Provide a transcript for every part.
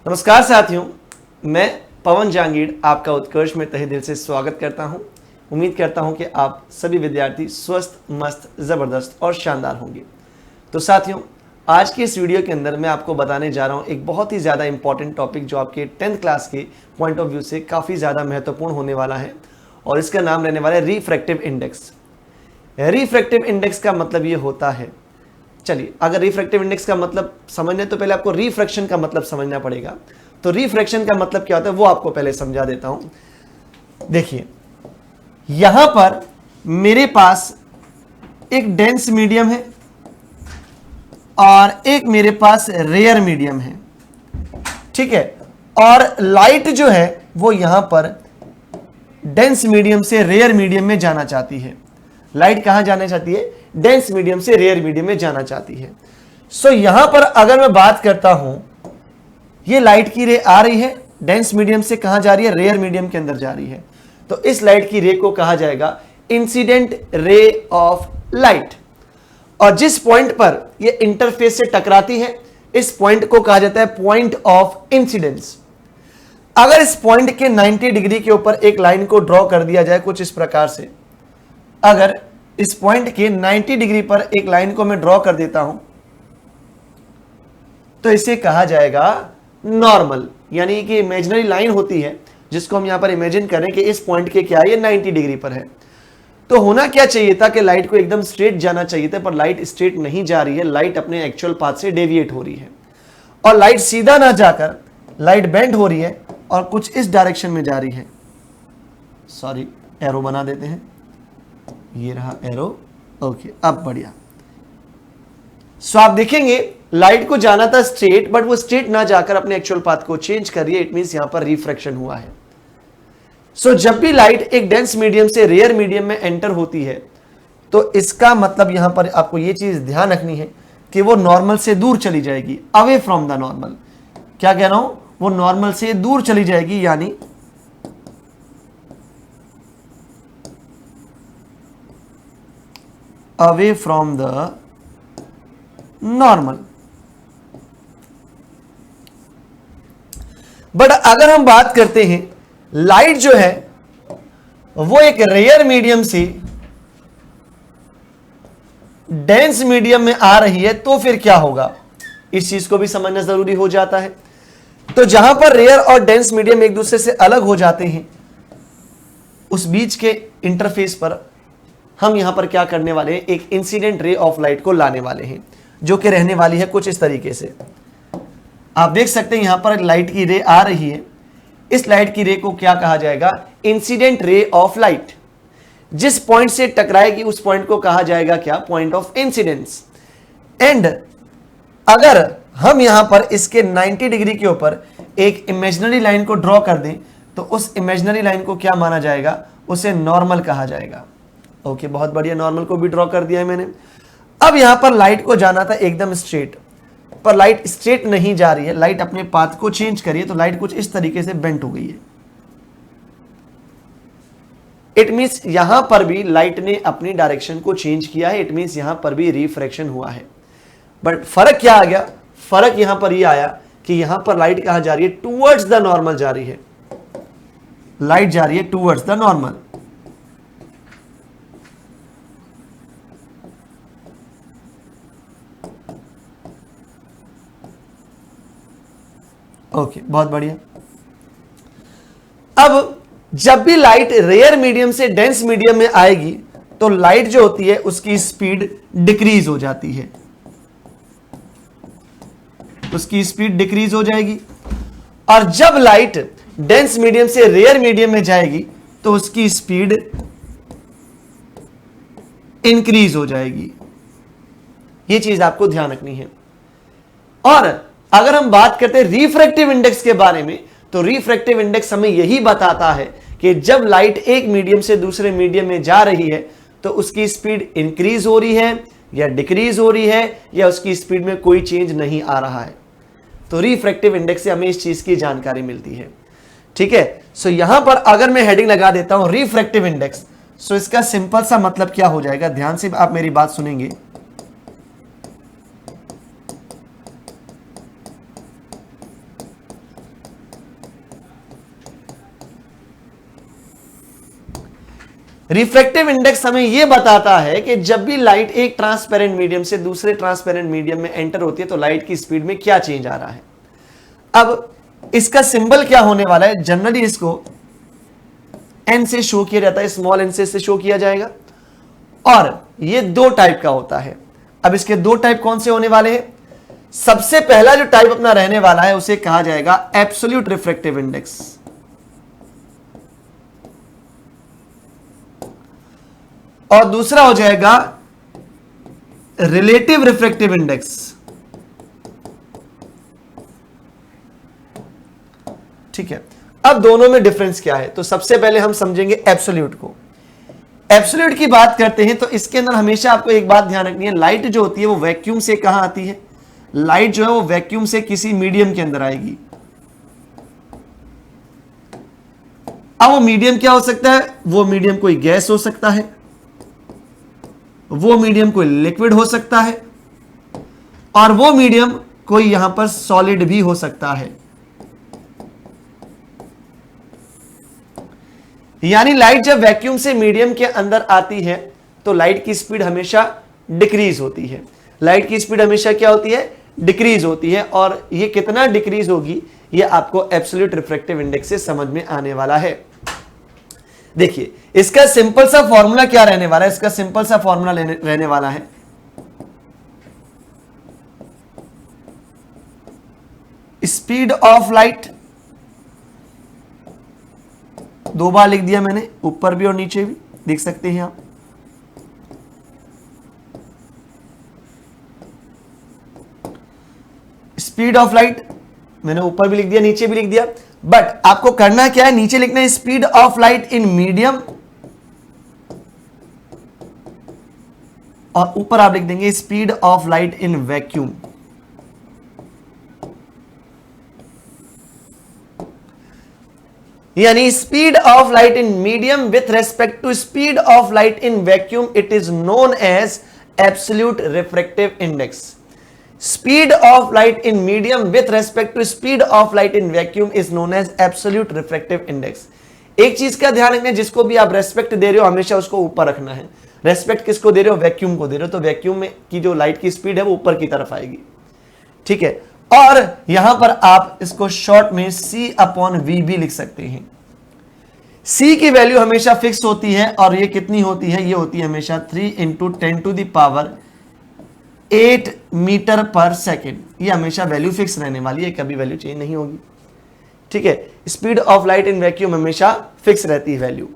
नमस्कार साथियों, मैं पवन जहांगीर आपका उत्कर्ष में तहे दिल से स्वागत करता हूं। उम्मीद करता हूं कि आप सभी विद्यार्थी स्वस्थ, मस्त, ज़बरदस्त और शानदार होंगे। तो साथियों, आज की इस वीडियो के अंदर मैं आपको बताने जा रहा हूं एक बहुत ही ज़्यादा इंपॉर्टेंट टॉपिक जो आपके 10th क्लास के पॉइंट ऑफ व्यू से काफ़ी ज़्यादा महत्वपूर्ण होने वाला है और इसका नाम रहने वाला है रिफ्रैक्टिव इंडेक्स। रिफ्रैक्टिव इंडेक्स का मतलब ये होता है, चलिए अगर रिफ्रैक्टिव इंडेक्स का मतलब समझने तो पहले आपको रिफ्रैक्शन का मतलब समझना पड़ेगा। तो रिफ्रैक्शन का मतलब क्या होता है वो आपको पहले समझा देता हूं। देखिए, यहां पर मेरे पास एक डेंस मीडियम है और एक मेरे पास रेयर मीडियम है, ठीक है। और लाइट जो है वो यहां पर डेंस मीडियम से रेयर मीडियम में जाना चाहती है। लाइट कहां जाना चाहती है? डेंस मीडियम से रेयर मीडियम में जाना चाहती है। सो यहां पर अगर मैं बात करता हूं, ये लाइट की रे आ रही है, डेंस मीडियम से कहां जा रही है? रेयर मीडियम के अंदर जा रही है। तो इस लाइट की रे को कहा जाएगा इंसिडेंट रे ऑफ लाइट। और जिस पॉइंट पर ये इंटरफेस से टकराती है, इस पॉइंट को कहा जाता है पॉइंट ऑफ इंसिडेंस। अगर इस पॉइंट के 90 डिग्री के ऊपर एक लाइन को ड्रॉ कर दिया जाए कुछ इस प्रकार से, अगर इस पॉइंट के 90 डिग्री पर एक लाइन को मैं ड्रॉ कर देता हूं तो इसे कहा जाएगा नॉर्मल। यानी कि इमेजिनरी लाइन होती है जिसको हम यहां पर इमेजिन करें कि इस पॉइंट के क्या है, ये 90 डिग्री पर है। तो होना क्या चाहिए था कि लाइट को एकदम स्ट्रेट जाना चाहिए था, पर लाइट स्ट्रेट नहीं जा रही है, लाइट अपने एक्चुअल पाथ से डेविएट हो रही है। और लाइट सीधा ना जाकर लाइट बेंड हो रही है और कुछ इस डायरेक्शन में जा रही है। सॉरी, एरो बना देते हैं, ये रहा एरो। ओके, अब बढ़िया। सो आप देखेंगे लाइट को जाना था स्ट्रेट, बट वो स्ट्रेट ना जाकर अपने एक्चुअल पाथ को चेंज कर रही है। इट मींस यहां पर रिफ्रैक्शन हुआ है। सो जब भी लाइट एक डेंस मीडियम से रेयर मीडियम में एंटर होती है तो इसका मतलब यहां पर आपको ये चीज ध्यान रखनी है कि वो नॉर्मल से दूर चली जाएगी, अवे फ्रॉम द नॉर्मल। क्या कह रहा हूं? वो नॉर्मल से दूर चली जाएगी, यानी away from the normal. But अगर हम बात करते हैं लाइट जो है वो एक रेयर मीडियम से डेंस मीडियम में आ रही है, तो फिर क्या होगा, इस चीज को भी समझना जरूरी हो जाता है। तो जहां पर रेयर और डेंस मीडियम एक दूसरे से अलग हो जाते हैं, उस बीच के इंटरफेस पर हम यहां पर क्या करने वाले हैं? एक इंसिडेंट रे ऑफ लाइट को लाने वाले हैं, जो कि रहने वाली है कुछ इस तरीके से। आप देख सकते हैं यहां पर लाइट की रे आ रही है। इस लाइट की रे को क्या कहा जाएगा? Incident ray of light. जिस पॉइंट से टकराएगी उस पॉइंट को कहा जाएगा क्या? Point of incidence. एंड अगर हम यहां पर इसके 90 डिग्री के ऊपर एक इमेजिनरी लाइन को ड्रॉ कर दें तो उस इमेजिनरी लाइन को क्या माना जाएगा? उसे नॉर्मल कहा जाएगा। ओके, बहुत बढ़िया, नॉर्मल को भी ड्रॉ कर दिया है मैंने। अब यहां पर लाइट को जाना था एकदम स्ट्रेट, पर लाइट स्ट्रेट नहीं जा रही है, लाइट अपने पाथ को चेंज करिए तो लाइट कुछ इस तरीके से बेंट हो गई है। इट मींस यहां पर भी लाइट ने अपनी डायरेक्शन को चेंज किया है। इट मींस यहां पर भी रिफ्रैक्शन हुआ है। बट फर्क क्या आ गया? फर्क यहां पर यह आया कि यहां पर लाइट कहां जा रही है? टूवर्ड्स द नॉर्मल जा रही है। लाइट जा रही है टूवर्ड्स द नॉर्मल। ओके, बहुत बढ़िया। अब जब भी लाइट रेयर मीडियम से डेंस मीडियम में आएगी तो लाइट जो होती है उसकी स्पीड डिक्रीज हो जाती है, उसकी स्पीड डिक्रीज हो जाएगी। और जब लाइट डेंस मीडियम से रेयर मीडियम में जाएगी तो उसकी स्पीड इंक्रीज हो जाएगी। यह चीज आपको ध्यान रखनी है। और अगर हम बात करते हैं रिफ्रैक्टिव इंडेक्स के बारे में, तो रिफ्रैक्टिव इंडेक्स हमें यही बताता है कि जब लाइट एक मीडियम से दूसरे मीडियम में जा रही है तो उसकी स्पीड इंक्रीज हो रही है या डिक्रीज हो रही है, या उसकी स्पीड में कोई चेंज नहीं आ रहा है। तो रिफ्रैक्टिव इंडेक्स से हमें इस चीज की जानकारी मिलती है, ठीक है। सो यहां पर अगर मैं हेडिंग लगा देता हूं रिफ्रैक्टिव इंडेक्स, सो इसका सिंपल सा मतलब क्या हो जाएगा? ध्यान से आप मेरी बात सुनेंगे। रिफ्रैक्टिव इंडेक्स हमें यह बताता है कि जब भी लाइट एक ट्रांसपेरेंट मीडियम से दूसरे ट्रांसपेरेंट मीडियम में एंटर होती है तो लाइट की स्पीड में क्या चेंज आ रहा है। अब इसका सिंबल क्या होने वाला है, जनरली इसको एन से शो किया जाता है, स्मॉल एन से शो किया जाएगा, और ये दो टाइप का होता है। अब इसके दो टाइप कौन से होने वाले हैं? सबसे पहला जो टाइप अपना रहने वाला है उसे कहा जाएगा एब्सोल्यूट रिफ्रैक्टिव इंडेक्स, और दूसरा हो जाएगा रिलेटिव रिफ्रैक्टिव इंडेक्स। ठीक है, अब दोनों में डिफरेंस क्या है? तो सबसे पहले हम समझेंगे एब्सोल्यूट को। एब्सोल्यूट की बात करते हैं तो इसके अंदर हमेशा आपको एक बात ध्यान रखनी है, लाइट जो होती है वो वैक्यूम से कहां आती है? लाइट जो है वो वैक्यूम से किसी मीडियम के अंदर आएगी। अब वो मीडियम क्या हो सकता है? वो मीडियम कोई गैस हो सकता है, वो मीडियम कोई लिक्विड हो सकता है, और वो मीडियम कोई यहां पर सॉलिड भी हो सकता है। यानी लाइट जब वैक्यूम से मीडियम के अंदर आती है तो लाइट की स्पीड हमेशा डिक्रीज होती है। लाइट की स्पीड हमेशा क्या होती है? डिक्रीज होती है, और ये कितना डिक्रीज होगी ये आपको एब्सोल्यूट रिफ्रैक्टिव इंडेक्स से समझ में आने वाला है। देखिए इसका सिंपल सा फॉर्मूला क्या रहने वाला है? इसका सिंपल सा फॉर्मूला रहने वाला है स्पीड ऑफ लाइट, दो बार लिख दिया मैंने, ऊपर भी और नीचे भी देख सकते हैं आप। स्पीड ऑफ लाइट मैंने ऊपर भी लिख दिया, नीचे भी लिख दिया, बट आपको करना क्या है? नीचे लिखना है speed of light in medium, और ऊपर आप लिख देंगे speed of light in vacuum. यानी speed of light in medium with respect to speed of light in vacuum, it is known as absolute refractive index. Speed of light in medium with respect to speed of light in vacuum is known as absolute refractive index। एक चीज का ध्यान रखना है, जिसको भी आप respect दे रहे हो हमेशा उसको ऊपर रखना है। रेस्पेक्ट किसको दे रहे हो? वैक्यूम को दे रहे हो, तो वैक्यूम में की जो लाइट की स्पीड है वो ऊपर की तरफ आएगी। ठीक है, और यहां पर आप इसको शॉर्ट में C/V भी लिख सकते हैं। C की वैल्यू हमेशा फिक्स होती है, और ये कितनी होती है? ये होती है हमेशा 3 × 10⁸ मीटर पर सेकेंड। ये हमेशा वैल्यू फिक्स रहने वाली है, कभी वैल्यू चेंज नहीं होगी। ठीक है, speed of light in vacuum हमेशा फिक्स रहती है वैल्यू।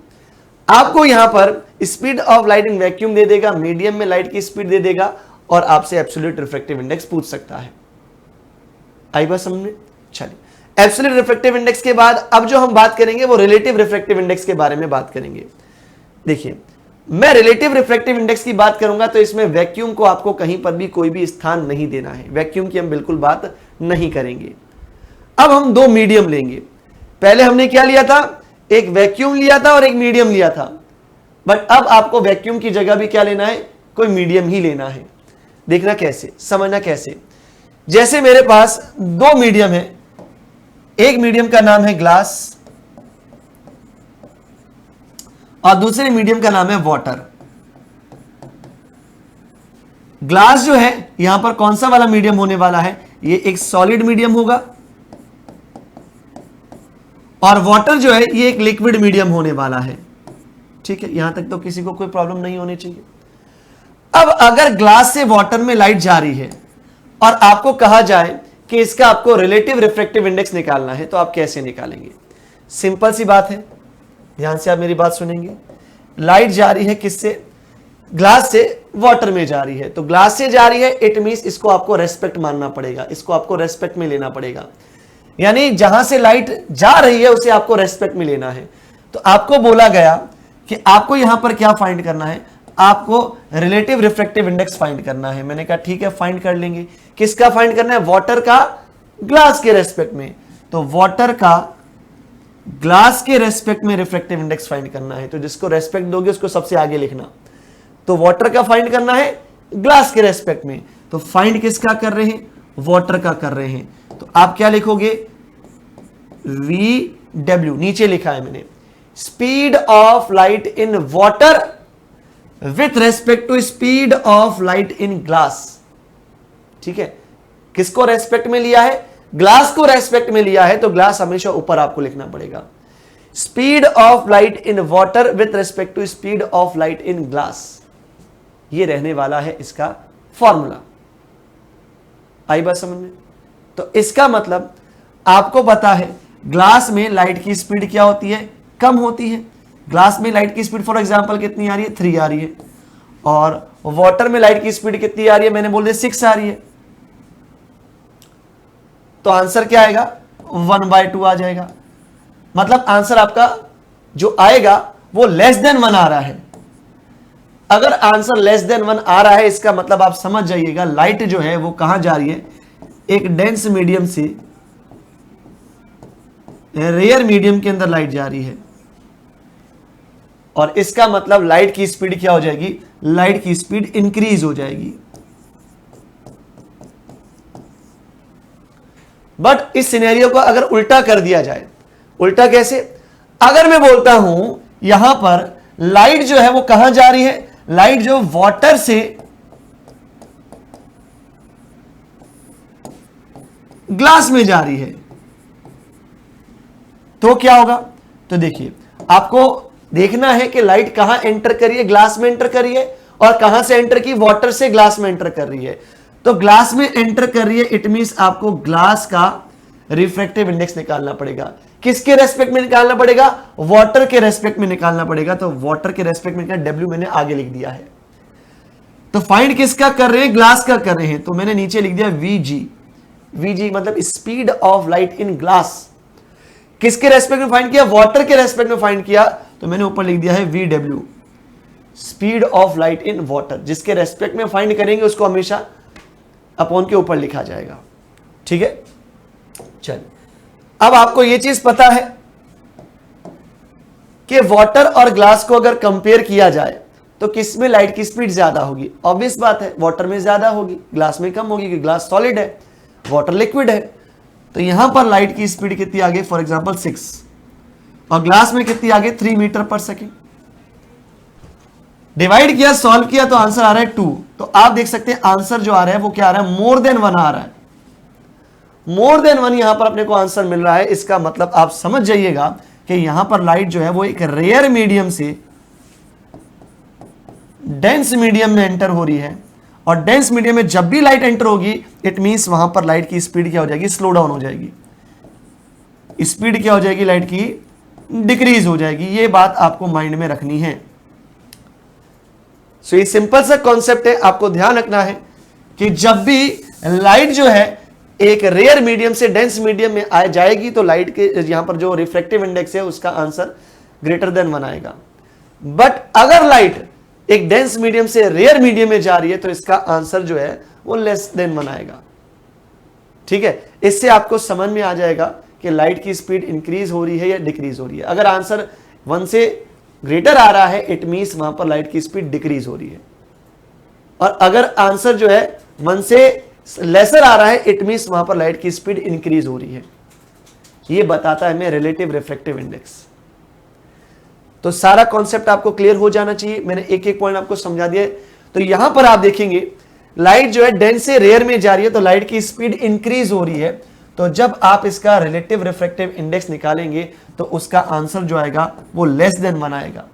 आपको यहां पर speed of light in vacuum दे देगा, मीडियम में लाइट की स्पीड दे देगा, और आपसे एब्सोल्यूट रिफ्रैक्टिव इंडेक्स पूछ सकता है। आई बात समझ में? चलिए, एब्सोल्यूट रिफ्रैक्टिव इंडेक्स के बाद अब जो हम बात करेंगे वो रिलेटिव रिफ्रैक्टिव इंडेक्स के बारे में बात करेंगे। देखिए, मैं रिलेटिव रिफ्रैक्टिव इंडेक्स की बात करूंगा तो इसमें वैक्यूम को आपको कहीं पर भी कोई भी स्थान नहीं देना है। वैक्यूम की हम बिल्कुल बात नहीं करेंगे। अब हम दो मीडियम लेंगे। पहले हमने क्या लिया था? एक वैक्यूम लिया था और एक मीडियम लिया था, बट अब आपको वैक्यूम की जगह भी क्या लेना है? कोई मीडियम ही लेना है। देखना कैसे, समझना कैसे। जैसे मेरे पास दो मीडियम है, एक मीडियम का नाम है ग्लास और दूसरे मीडियम का नाम है वाटर। ग्लास जो है यहां पर कौन सा वाला मीडियम होने वाला है? ये एक सॉलिड मीडियम होगा, और वाटर जो है ये एक लिक्विड मीडियम होने वाला है। ठीक है, यहां तक तो किसी को कोई प्रॉब्लम नहीं होनी चाहिए। अब अगर ग्लास से वाटर में लाइट जा रही है और आपको कहा जाए कि इसका आपको रिलेटिव रिफ्रैक्टिव इंडेक्स निकालना है, तो आप कैसे निकालेंगे? सिंपल सी बात है, ध्यान से आप मेरी बात सुनेंगे। लाइट जा रही है किससे? ग्लास से वाटर में जा रही है, तो ग्लास से जा रही है, इट मींस इसको आपको रेस्पेक्ट मानना पड़ेगा, इसको आपको रेस्पेक्ट में लेना पड़ेगा। यानी जहां से लाइट जा रही है उसे आपको रेस्पेक्ट में लेना है। तो आपको बोला गया कि आपको यहां पर क्या फाइंड करना है? आपको रिलेटिव रिफ्रैक्टिव इंडेक्स फाइंड करना है। मैंने कहा ठीक है, फाइंड कर लेंगे। किसका फाइंड करना है? वाटर का ग्लास के रेस्पेक्ट में। तो वाटर का ग्लास के रेस्पेक्ट में रिफ्रैक्टिव इंडेक्स फाइंड करना है, तो जिसको रेस्पेक्ट दोगे उसको सबसे आगे लिखना। तो वाटर का फाइंड करना है ग्लास के रेस्पेक्ट में, तो फाइंड किसका कर रहे हैं? वाटर का कर रहे हैं। तो आप क्या लिखोगे? VW नीचे लिखा है मैंने, speed of light in water with respect to speed of light in glass. ठीक है, किसको रेस्पेक्ट में लिया है? ग्लास को रेस्पेक्ट में लिया है, तो ग्लास हमेशा ऊपर आपको लिखना पड़ेगा। Speed of light in water with respect to speed of light in glass, ये रहने वाला है इसका फॉर्मूला। आई बात समझ में? तो इसका मतलब आपको पता है ग्लास में लाइट की स्पीड क्या होती है? कम होती है। ग्लास में लाइट की स्पीड फॉर एग्जांपल कितनी आ रही है? 3 आ रही है। और वाटर में लाइट की स्पीड कितनी आ रही है? मैंने बोल दिया 6 आ रही है। तो आंसर क्या आएगा? 1/2 आ जाएगा। मतलब आंसर आपका जो आएगा वो लेस देन 1 आ रहा है। अगर आंसर लेस देन 1 आ रहा है, इसका मतलब आप समझ जाइएगा लाइट जो है वो कहां जा रही है? एक डेंस मीडियम से रेयर मीडियम के अंदर लाइट जा रही है। और इसका मतलब लाइट की स्पीड क्या हो जाएगी? लाइट की स्पीड इंक्रीज हो जाएगी। बट इस सिनेरियो को अगर उल्टा कर दिया जाए, उल्टा कैसे? अगर मैं बोलता हूं यहां पर लाइट जो है वो कहां जा रही है? लाइट जो वाटर से ग्लास में जा रही है, तो क्या होगा? तो देखिए, आपको देखना है कि लाइट कहां एंटर करी है? ग्लास में एंटर करी है। और कहां से एंटर की? वाटर से ग्लास में एंटर कर रही है। तो ग्लास में एंटर कर रही है, इट मींस आपको ग्लास का रिफ्रैक्टिव इंडेक्स निकालना पड़ेगा। किसके रेस्पेक्ट में निकालना पड़ेगा? वाटर के रेस्पेक्ट में निकालना पड़ेगा। तो वाटर के रेस्पेक्ट में W मैंने आगे लिख दिया है। तो फाइंड किसका कर रहे हैं? ग्लास का कर रहे हैं, तो मैंने नीचे लिख दिया VG। VG मतलब speed of light in glass. किसके रेस्पेक्ट में फाइंड किया? वाटर के रेस्पेक्ट में फाइंड किया, तो मैंने ऊपर लिख दिया है VW, speed of light in water. जिसके रेस्पेक्ट में फाइंड करेंगे उसको हमेशा अपॉन के ऊपर लिखा जाएगा। ठीक है, चलिए अब आपको यह चीज पता है कि वाटर और ग्लास को अगर कंपेयर किया जाए तो किस में लाइट की स्पीड ज्यादा होगी? ऑब्वियस बात है, वाटर में ज्यादा होगी, ग्लास में कम होगी, क्योंकि ग्लास सॉलिड है, वाटर लिक्विड है। तो यहां पर लाइट की स्पीड कितनी आ गई? फॉर एग्जांपल 6, और ग्लास में कितनी आ गई? 3 मीटर पर सेकेंड। डिवाइड किया, सॉल्व किया, तो आंसर आ रहा है 2। तो आप देख सकते हैं आंसर जो आ रहा है वो क्या आ रहा है? मोर देन 1 आ रहा है। मोर देन 1 यहां पर अपने को आंसर मिल रहा है। इसका मतलब आप समझ जाइएगा कि यहां पर लाइट जो है वो एक रेयर मीडियम से डेंस मीडियम में एंटर हो रही है। और डेंस मीडियम में जब भी लाइट एंटर होगी, इट मींस वहां पर लाइट की स्पीड क्या हो जाएगी? स्लो डाउन हो जाएगी। स्पीड क्या हो जाएगी? लाइट की डिक्रीज हो जाएगी। ये बात आपको माइंड में रखनी है। सो ये सिंपल सा कॉन्सेप्ट है, आपको ध्यान रखना है कि जब भी लाइट जो है एक रेयर मीडियम से डेंस मीडियम में आ जाएगी, तो लाइट के यहां पर जो रिफ्रैक्टिव इंडेक्स है उसका आंसर ग्रेटर देन 1 आएगा। बट अगर लाइट एक डेंस मीडियम से रेयर मीडियम में जा रही है, तो इसका आंसर जो है वो लेस देन 1 आएगा। ठीक है, इससे आपको समझ में आ जाएगा कि लाइट की स्पीड इंक्रीज हो रही है या डिक्रीज हो रही है। अगर आंसर 1 से ग्रेटर आ रहा है, इट मींस वहां पर लाइट की स्पीड डिक्रीज हो रही है। और अगर आंसर जो है 1 से लेसर आ रहा है, इट मींस वहां पर लाइट की स्पीड इंक्रीज हो रही है। ये बताता है हमें रिलेटिव रिफ्रैक्टिव इंडेक्स। तो सारा कॉन्सेप्ट आपको क्लियर हो जाना चाहिए। मैंने एक एक पॉइंट आपको समझा दिया है। तो यहां पर आप देखेंगे लाइट जो है डेंस से रेयर में जा रही है, तो लाइट की स्पीड इंक्रीज हो रही है। तो जब आप इसका रिलेटिव रिफ्रैक्टिव इंडेक्स निकालेंगे तो उसका आंसर जो आएगा वो लेस देन 1 आएगा।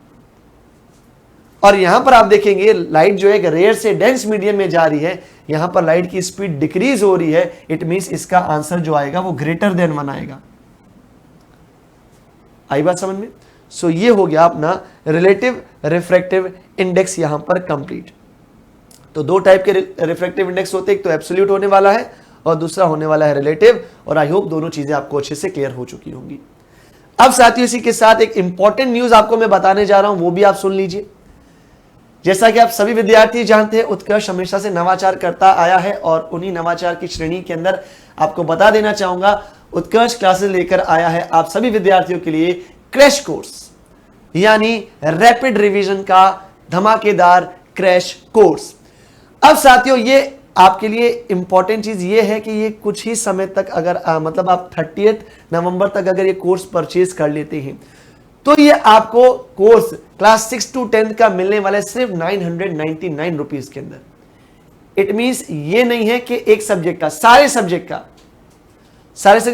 और यहां पर आप देखेंगे लाइट जो है रेयर से डेंस मीडियम में जा रही है, यहां पर लाइट की स्पीड डिक्रीज हो रही है, इट मींस इसका आंसर जो आएगा वो ग्रेटर देन 1 आएगा। आई बात समझ में? सो ये हो गया अपना रिलेटिव रिफ्रैक्टिव इंडेक्स यहां पर कंप्लीट। तो 2 टाइप के रिफ्रैक्टिव इंडेक्स होते हैं, एक तो एब्सोल्यूट होने वाला है और दूसरा होने वाला है रिलेटिव। और आई होप दोनों चीजें आपको अच्छे से क्लियर हो चुकी होंगी। अब साथियों इसी के साथ एक इंपॉर्टेंट न्यूज आपको मैं बताने जा रहा हूं, वो भी आप सुन लीजिए। जैसा कि आप सभी विद्यार्थी जानते हैं, उत्कर्ष हमेशा से नवाचार करता आया है और उन्हीं नवाचार की श्रेणी के अंदर आपको बता देना चाहूंगा, उत्कर्ष क्लासेस लेकर आया है आप सभी विद्यार्थियों के लिए क्रैश कोर्स, यानी रैपिड रिवीजन का धमाकेदार क्रैश कोर्स। अब साथियों ये आपके लिए इंपॉर्टेंट चीज ये है कि ये कुछ ही समय तक अगर मतलब आप 30 नवंबर तक अगर ये कोर्स परचेज कर लेते हैं तो ये आपको कोर्स क्लास 6 to 10 का मिलने वाला है सिर्फ 999 रुपीज के अंदर। इट मींस ये नहीं है कि एक सब्जेक्ट का, सारे सब्जेक्ट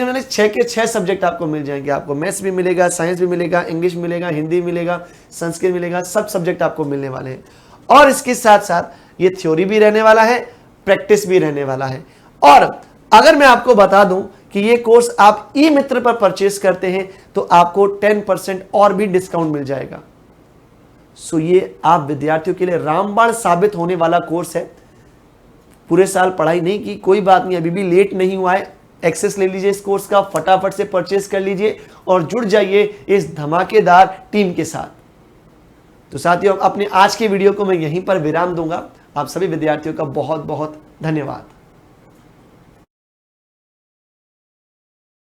में 6 के 6 सब्जेक्ट आपको मिल जाएंगे। आपको मैथ्स भी मिलेगा, साइंस भी मिलेगा, इंग्लिश मिलेगा, हिंदी मिलेगा, संस्कृत मिलेगा, सब सब्जेक्ट आपको मिलने वाले हैं। और इसके साथ साथ ये थ्योरी भी रहने वाला है, प्रैक्टिस भी रहने वाला है। और अगर मैं आपको बता दूं कि ये कोर्स आप ई मित्र पर परचेस करते हैं तो आपको 10% और भी डिस्काउंट मिल जाएगा। सो ये आप विद्यार्थियों के लिए रामबाण साबित होने वाला कोर्स है। पूरे साल पढ़ाई नहीं की, कोई बात नहीं, अभी भी लेट नहीं हुआ है। एक्सेस ले लीजिए इस कोर्स का, फटाफट से परचेस कर लीजिए और जुड़ जाइए इस धमाकेदार टीम के साथ। तो साथियों, अपने आज के वीडियो को मैं यहीं पर विराम दूंगा। आप सभी विद्यार्थियों का बहुत बहुत धन्यवाद।